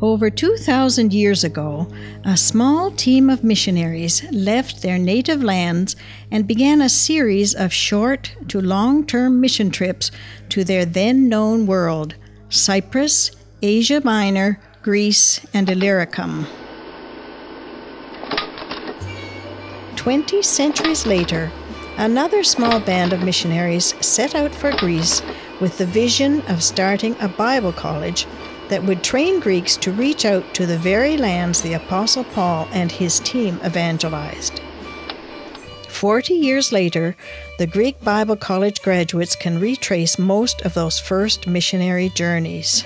Over 2,000 years ago, a small team of missionaries left their native lands and began a series of short to long-term mission trips to their then-known world, Cyprus, Asia Minor, Greece, and Illyricum. 20 centuries later, another small band of missionaries set out for Greece with the vision of starting a Bible college that would train Greeks to reach out to the very lands the Apostle Paul and his team evangelized. 40 years later, the Greek Bible College graduates can retrace most of those first missionary journeys.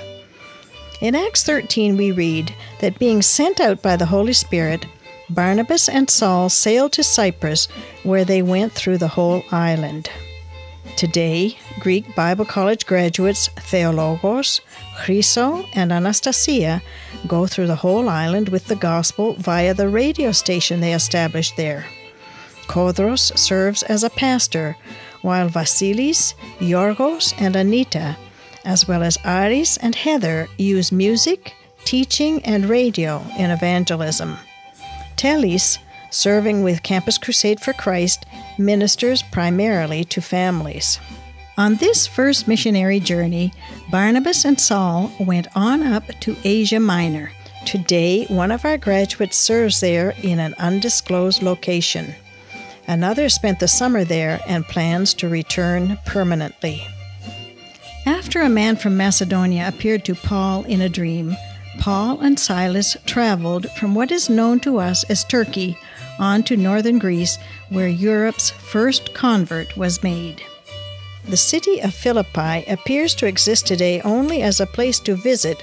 In Acts 13, we read that being sent out by the Holy Spirit, Barnabas and Saul sailed to Cyprus, where they went through the whole island. Today, Greek Bible College graduates Theologos, Chryso, and Anastasia go through the whole island with the gospel via the radio station they established there. Kodros serves as a pastor, while Vasilis, Yorgos, and Anita, as well as Aris and Heather, use music, teaching, and radio in evangelism. Telis, serving with Campus Crusade for Christ, ministers primarily to families. On this first missionary journey, Barnabas and Saul went on up to Asia Minor. Today, one of our graduates serves there in an undisclosed location. Another spent the summer there and plans to return permanently. After a man from Macedonia appeared to Paul in a dream, Paul and Silas traveled from what is known to us as Turkey on to northern Greece, where Europe's first convert was made. The city of Philippi appears to exist today only as a place to visit,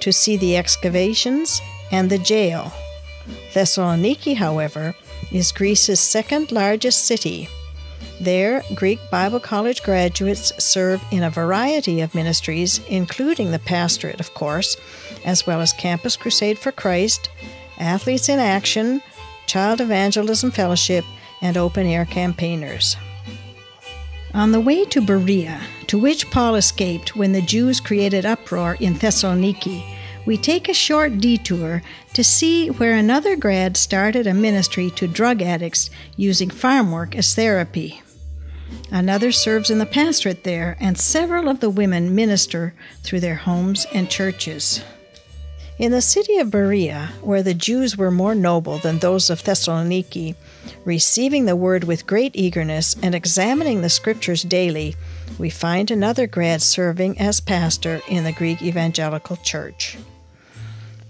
to see the excavations and the jail. Thessaloniki, however, is Greece's second largest city. There, Greek Bible College graduates serve in a variety of ministries, including the pastorate, of course, as well as Campus Crusade for Christ, Athletes in Action, Child Evangelism Fellowship, and open-air campaigners. On the way to Berea, to which Paul escaped when the Jews created uproar in Thessaloniki, we take a short detour to see where another grad started a ministry to drug addicts using farm work as therapy. Another serves in the pastorate there, and several of the women minister through their homes and churches. In the city of Berea, where the Jews were more noble than those of Thessaloniki, receiving the word with great eagerness and examining the scriptures daily, we find another grad serving as pastor in the Greek Evangelical Church.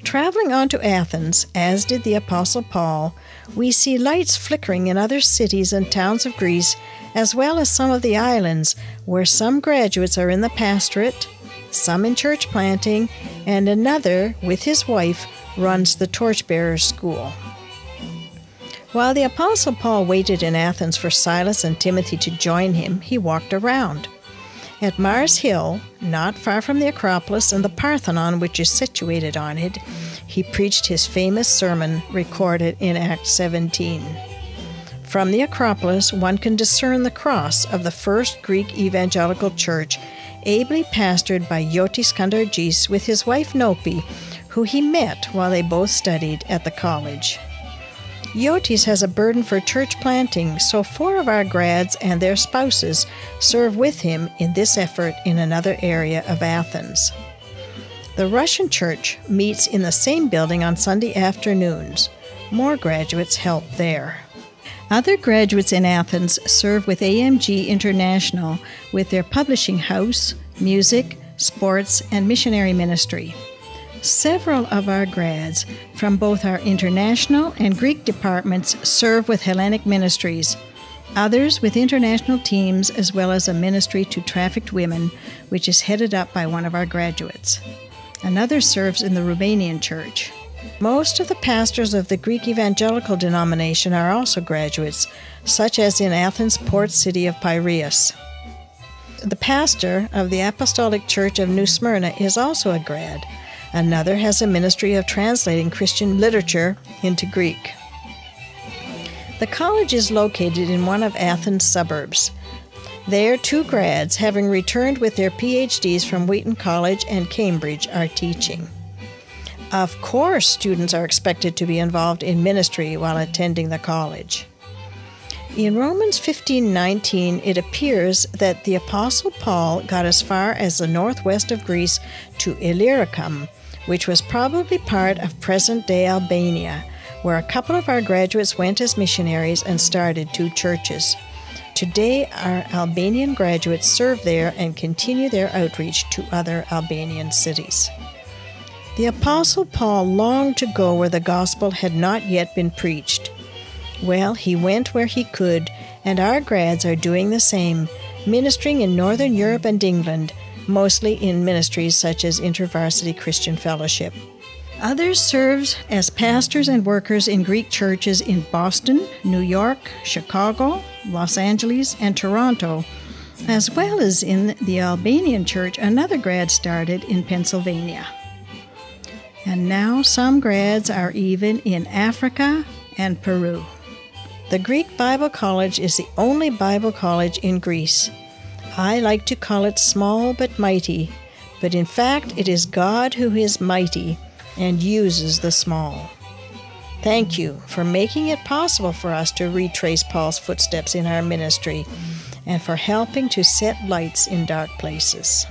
Traveling on to Athens, as did the Apostle Paul, we see lights flickering in other cities and towns of Greece, as well as some of the islands, where some graduates are in the pastorate, some in church planting, and another, with his wife, runs the Torchbearers School. While the Apostle Paul waited in Athens for Silas and Timothy to join him, he walked around. At Mars Hill, not far from the Acropolis and the Parthenon which is situated on it, he preached his famous sermon recorded in Acts 17. From the Acropolis, one can discern the cross of the first Greek evangelical church, ably pastored by Iotis Kandargis with his wife Nopi, who he met while they both studied at the college. Iotis has a burden for church planting, so 4 of our grads and their spouses serve with him in this effort in another area of Athens. The Russian church meets in the same building on Sunday afternoons. More graduates help there. Other graduates in Athens serve with AMG International with their publishing house, music, sports, and missionary ministry. Several of our grads from both our international and Greek departments serve with Hellenic ministries, others with international teams, as well as a ministry to trafficked women, which is headed up by one of our graduates. Another serves in the Romanian church. Most of the pastors of the Greek evangelical denomination are also graduates, such as in Athens' port city of Piraeus. The pastor of the Apostolic Church of New Smyrna is also a grad. Another has a ministry of translating Christian literature into Greek. The college is located in one of Athens' suburbs. There, 2 grads, having returned with their PhDs from Wheaton College and Cambridge, are teaching. Of course, students are expected to be involved in ministry while attending the college. In Romans 15:19, it appears that the Apostle Paul got as far as the northwest of Greece to Illyricum, which was probably part of present-day Albania, where a couple of our graduates went as missionaries and started 2 churches. Today, our Albanian graduates serve there and continue their outreach to other Albanian cities. The Apostle Paul longed to go where the gospel had not yet been preached. Well, he went where he could, and our grads are doing the same, ministering in Northern Europe and England, mostly in ministries such as InterVarsity Christian Fellowship. Others serve as pastors and workers in Greek churches in Boston, New York, Chicago, Los Angeles, and Toronto, as well as in the Albanian church another grad started in Pennsylvania. And now some grads are even in Africa and Peru. The Greek Bible College is the only Bible college in Greece. I like to call it small but mighty, but in fact it is God who is mighty and uses the small. Thank you for making it possible for us to retrace Paul's footsteps in our ministry and for helping to set lights in dark places.